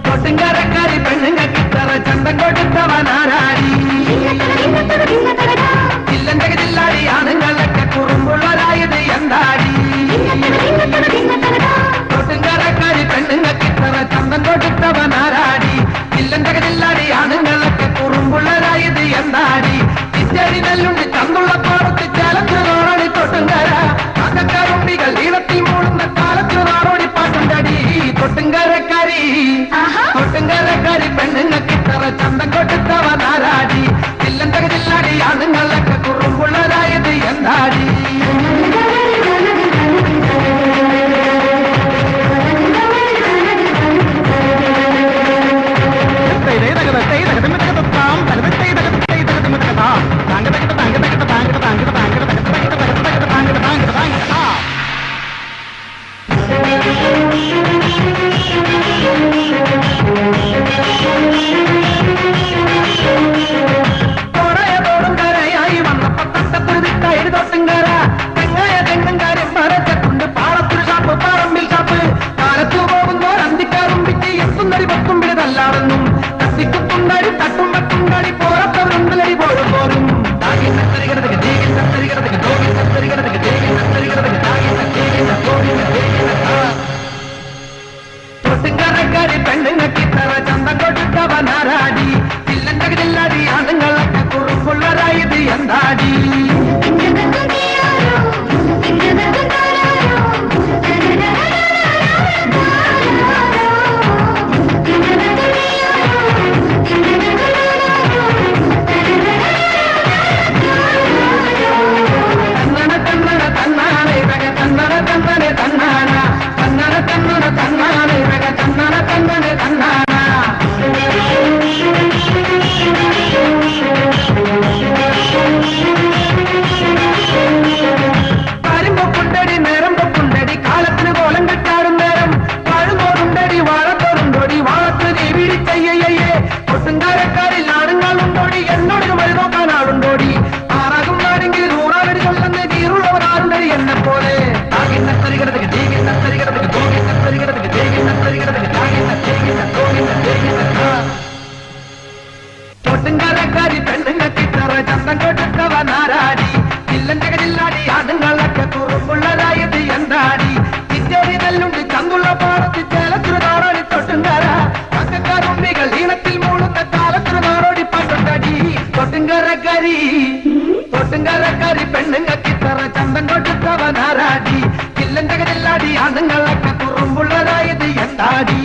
കൊട്ടുംകരക്കാരി പെണ്ണുങ്ങൾക്കിത്തറ ചന്തം കൊടുത്തവനാരാടി ഇല്ലന്റെ ജില്ലാടി ആണുങ്ങളൊക്കെ കുറുമ്പുള്ളവരായത് എന്താടി കൊട്ടുംകരക്കാരി പെണ്ണുങ്ങൾക്കിത്തറ ചന്തം കൊടുത്തവനാരാടി ഇല്ലന്റെ ജില്ലാടി ആണുങ്ങളൊക്കെ കുറുമ്പുള്ളവരായത് എന്താടി ഇച്ചടി നെല്ലുണ്ട് ചന്തുള്ള പാടത്ത് ചേലത്ത് നാടോടി കൊട്ടുംകര അകക്കാരുണ്ടികൾ ഈളത്തിൽ മൂടുന്ന കാലത്ത് നാടോടി പാട്ടുണ്ടടി കൊട്ടുംകരക്കാരി കൊട്ടുംകരക്കാരി പെണ്ണുങ്ങൾക്കിത്തറ ചന്തം കൊടുത്തവനാരാടി ഇല്ലന്റെ ജില്ലാടി ആണുങ്ങളൊക്കെ കുറുമ്പുള്ളവരായത് എന്താടി കൊട്ടുംകരക്കാരി പെണ്ണുങ്ങൾക്കിത്തറ ചന്തം കൊടുത്തവനാരാടി ഇല്ലന്റെ ജില്ലാടി ആണുങ്ങളൊക്കെ കുറുമ്പുള്ളവരായത് എന്താടി കൊട്ടുംകരക്കാരിൽ ആണുങ്ങളുണ്ടോടി എന്നോട് മഴ നോക്കാനാളുണ്ടോടി ആറാകും നാടെങ്കിൽ നൂറാവരി കൊല്ലുന്ന നീറുള്ളവരാറുണ്ടടി എന്നെ പോലെ കൊട്ടുംകരക്കാരി പെണ്ണുങ്ങൾക്കിത്തറ ചന്തം കൊടുത്തവനാരാടി ഇല്ലന്റെ ജില്ലാടി ആണുങ്ങളൊക്കെ കുറുമ്പുള്ളവരായത് എന്താടി ഇച്ചടി നെല്ലുണ്ട് ചന്തുള്ള പാടത്ത് ചേലത്തിന് നാടോടി കൊട്ടുംകര അക്കക്കാരുണ്ടികൾ ഈണത്തിൽ മൂളുന്ന കാലത്തിന് നാടോടി പാട്ടുണ്ടടി കൊട്ടുംകരക്കാരി കൊട്ടുംകരക്കാരി പെണ്ണുങ്ങൾക്കിത്തറ ചന്തം കൊടുത്തവനാരാടി ഇല്ലന്റെ ജില്ലാടി ആണുങ്ങളൊക്കെ കുറുമ്പുള്ളവരായത് എന്താടി